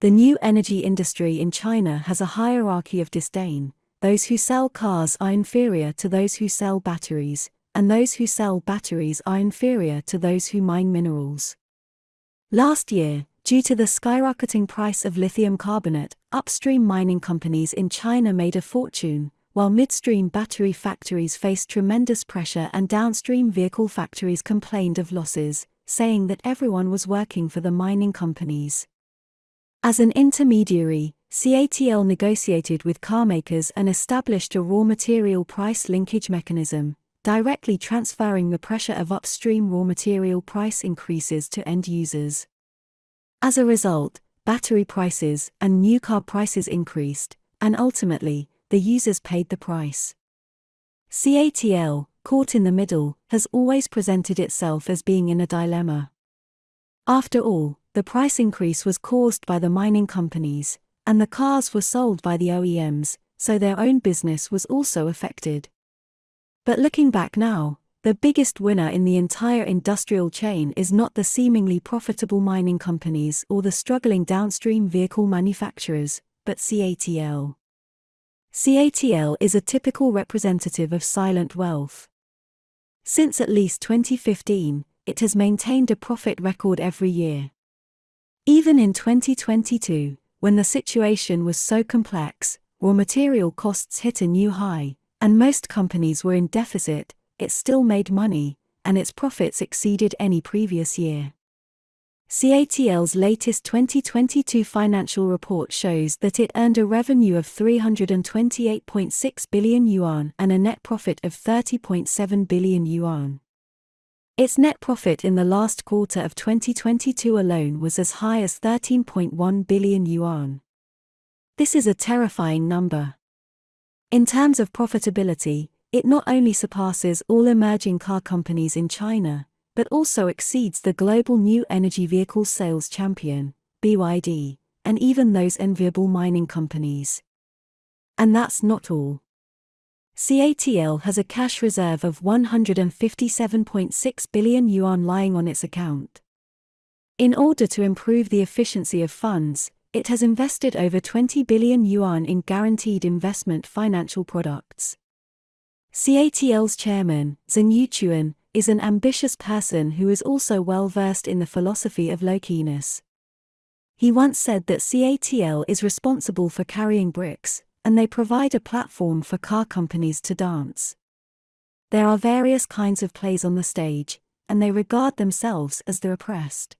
The new energy industry in China has a hierarchy of disdain. Those who sell cars are inferior to those who sell batteries, and those who sell batteries are inferior to those who mine minerals. Last year, due to the skyrocketing price of lithium carbonate, upstream mining companies in China made a fortune, while midstream battery factories faced tremendous pressure and downstream vehicle factories complained of losses, saying that everyone was working for the mining companies. As an intermediary, CATL negotiated with carmakers and established a raw material price linkage mechanism, directly transferring the pressure of upstream raw material price increases to end users. As a result, battery prices and new car prices increased, and ultimately, the users paid the price. CATL, caught in the middle, has always presented itself as being in a dilemma. After all, the price increase was caused by the mining companies, and the cars were sold by the OEMs, so their own business was also affected. But looking back now, the biggest winner in the entire industrial chain is not the seemingly profitable mining companies or the struggling downstream vehicle manufacturers, but CATL. CATL is a typical representative of silent wealth. Since at least 2015, it has maintained a profit record every year. Even in 2022, when the situation was so complex, raw material costs hit a new high, and most companies were in deficit, it still made money, and its profits exceeded any previous year. CATL's latest 2022 financial report shows that it earned a revenue of 328.6 billion yuan and a net profit of 30.7 billion yuan. Its net profit in the last quarter of 2022 alone was as high as 13.1 billion yuan. This is a terrifying number. In terms of profitability, it not only surpasses all emerging car companies in China, but also exceeds the global new energy vehicle sales champion, BYD, and even those enviable mining companies. And that's not all. CATL has a cash reserve of 157.6 billion yuan lying on its account. In order to improve the efficiency of funds, it has invested over 20 billion yuan in guaranteed investment financial products. CATL's chairman, Zheng Yuquan, is an ambitious person who is also well versed in the philosophy of low-keyness. He once said that CATL is responsible for carrying bricks, and they provide a platform for car companies to dance. There are various kinds of plays on the stage, and they regard themselves as the oppressed.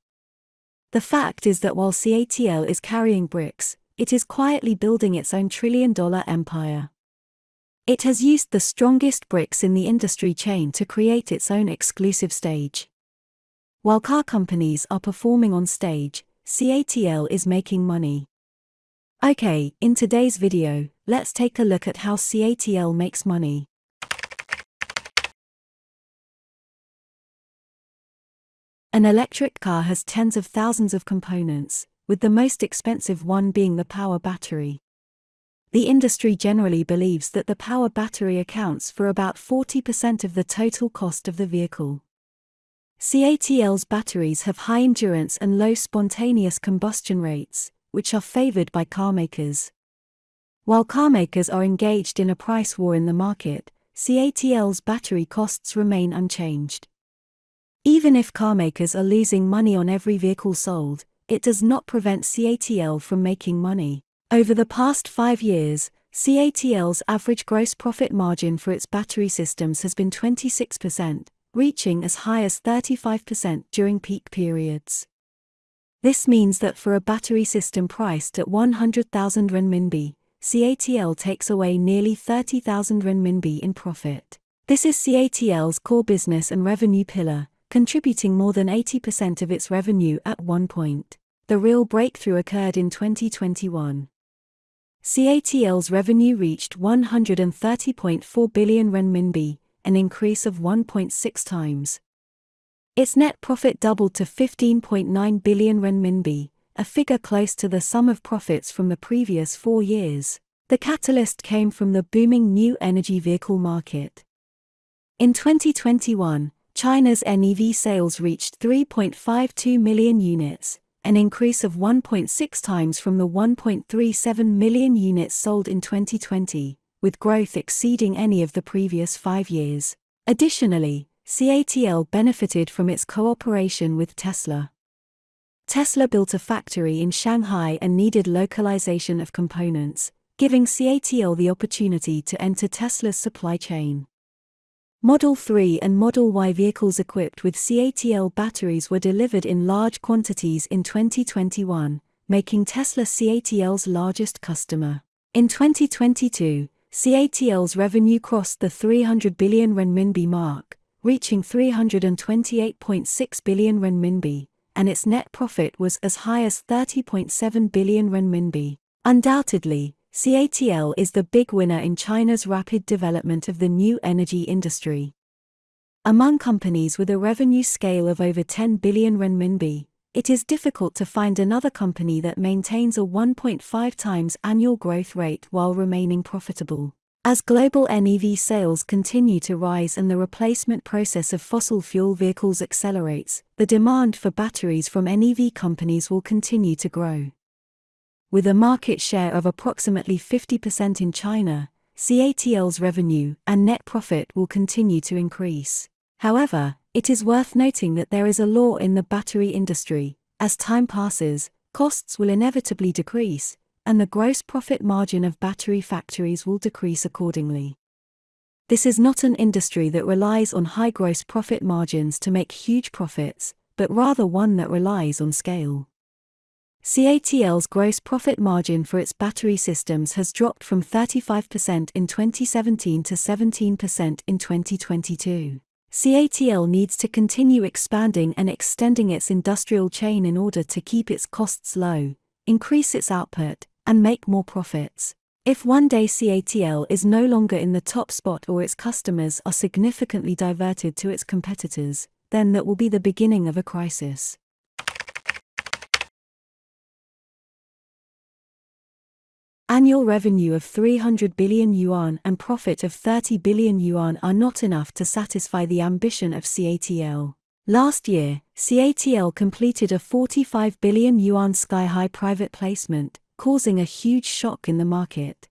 The fact is that while CATL is carrying bricks, it is quietly building its own trillion-dollar empire. It has used the strongest bricks in the industry chain to create its own exclusive stage. While car companies are performing on stage, CATL is making money. Okay, in today's video, let's take a look at how CATL makes money. An electric car has tens of thousands of components, with the most expensive one being the power battery. The industry generally believes that the power battery accounts for about 40% of the total cost of the vehicle. CATL's batteries have high endurance and low spontaneous combustion rates, which are favored by carmakers. While carmakers are engaged in a price war in the market, CATL's battery costs remain unchanged. Even if carmakers are losing money on every vehicle sold, it does not prevent CATL from making money. Over the past 5 years, CATL's average gross profit margin for its battery systems has been 26%, reaching as high as 35% during peak periods. This means that for a battery system priced at 100,000 renminbi, CATL takes away nearly 30,000 renminbi in profit. This is CATL's core business and revenue pillar, contributing more than 80% of its revenue at one point. The real breakthrough occurred in 2021. CATL's revenue reached 130.4 billion renminbi, an increase of 1.6 times. Its net profit doubled to 15.9 billion renminbi, a figure close to the sum of profits from the previous 4 years. The catalyst came from the booming new energy vehicle market. In 2021, China's NEV sales reached 3.52 million units, an increase of 1.6 times from the 1.37 million units sold in 2020, with growth exceeding any of the previous 5 years. Additionally, CATL benefited from its cooperation with Tesla. Tesla built a factory in Shanghai and needed localization of components, giving CATL the opportunity to enter Tesla's supply chain. Model 3 and Model Y vehicles equipped with CATL batteries were delivered in large quantities in 2021, making Tesla CATL's largest customer. In 2022, CATL's revenue crossed the 300 billion renminbi mark, reaching 328.6 billion renminbi, and its net profit was as high as 30.7 billion renminbi. Undoubtedly, CATL is the big winner in China's rapid development of the new energy industry. Among companies with a revenue scale of over 10 billion renminbi, it is difficult to find another company that maintains a 1.5 times annual growth rate while remaining profitable. As global NEV sales continue to rise and the replacement process of fossil fuel vehicles accelerates, the demand for batteries from NEV companies will continue to grow. With a market share of approximately 50% in China, CATL's revenue and net profit will continue to increase. However, it is worth noting that there is a law in the battery industry: as time passes, costs will inevitably decrease, and the gross profit margin of battery factories will decrease accordingly. This is not an industry that relies on high gross profit margins to make huge profits, but rather one that relies on scale. CATL's gross profit margin for its battery systems has dropped from 35% in 2017 to 17% in 2022. CATL needs to continue expanding and extending its industrial chain in order to keep its costs low, increase its output, and make more profits. If one day CATL is no longer in the top spot or its customers are significantly diverted to its competitors, then that will be the beginning of a crisis. Annual revenue of 300 billion yuan and profit of 30 billion yuan are not enough to satisfy the ambition of CATL. Last year, CATL completed a 45 billion yuan sky-high private placement, causing a huge shock in the market.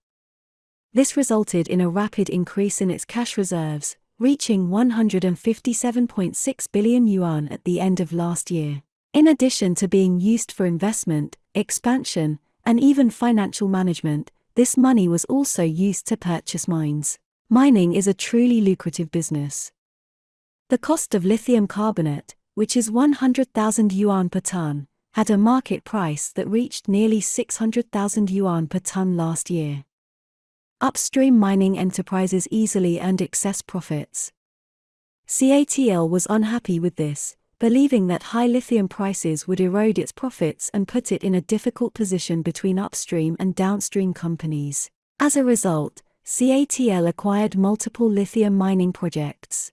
This resulted in a rapid increase in its cash reserves, reaching 157.6 billion yuan at the end of last year. In addition to being used for investment, expansion, and even financial management, this money was also used to purchase mines. Mining is a truly lucrative business. The cost of lithium carbonate, which is 100,000 yuan per ton, had a market price that reached nearly 600,000 yuan per ton last year. Upstream mining enterprises easily earned excess profits. CATL was unhappy with this, believing that high lithium prices would erode its profits and put it in a difficult position between upstream and downstream companies. As a result, CATL acquired multiple lithium mining projects.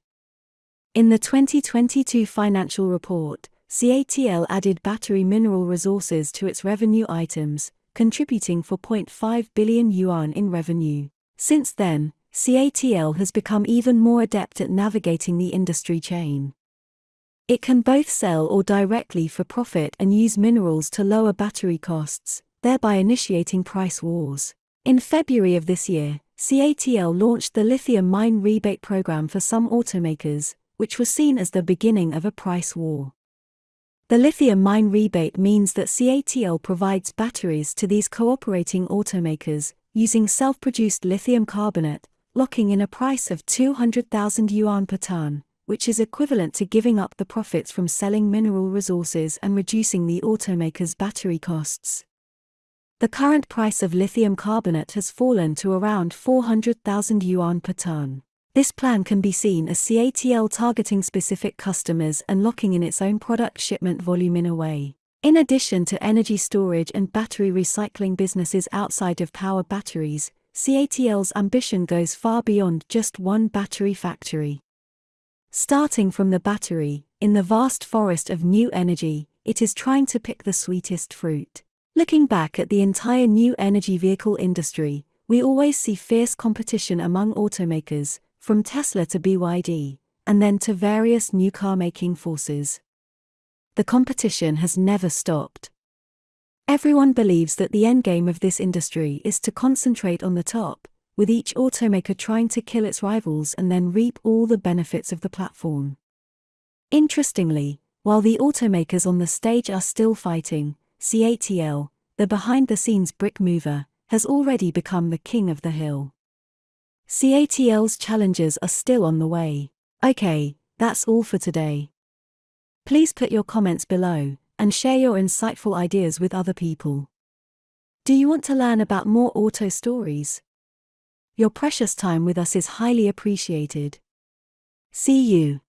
In the 2022 financial report, CATL added battery mineral resources to its revenue items, contributing 4.5 billion yuan in revenue. Since then, CATL has become even more adept at navigating the industry chain. It can both sell or directly for profit and use minerals to lower battery costs, thereby initiating price wars. In February of this year, CATL launched the lithium mine rebate program for some automakers, which was seen as the beginning of a price war. The lithium mine rebate means that CATL provides batteries to these cooperating automakers, using self-produced lithium carbonate, locking in a price of 200,000 yuan per ton, which is equivalent to giving up the profits from selling mineral resources and reducing the automaker's battery costs. The current price of lithium carbonate has fallen to around 400,000 yuan per ton. This plan can be seen as CATL targeting specific customers and locking in its own product shipment volume in a way. In addition to energy storage and battery recycling businesses outside of power batteries, CATL's ambition goes far beyond just one battery factory. Starting from the battery, in the vast forest of new energy, it is trying to pick the sweetest fruit. Looking back at the entire new energy vehicle industry, we always see fierce competition among automakers, from Tesla to BYD, and then to various new car-making forces. The competition has never stopped. Everyone believes that the endgame of this industry is to concentrate on the top, with each automaker trying to kill its rivals and then reap all the benefits of the platform. Interestingly, while the automakers on the stage are still fighting, CATL, the behind-the-scenes brick mover, has already become the king of the hill. CATL's challenges are still on the way. Okay, that's all for today. Please put your comments below, and share your insightful ideas with other people. Do you want to learn about more auto stories? Your precious time with us is highly appreciated. See you.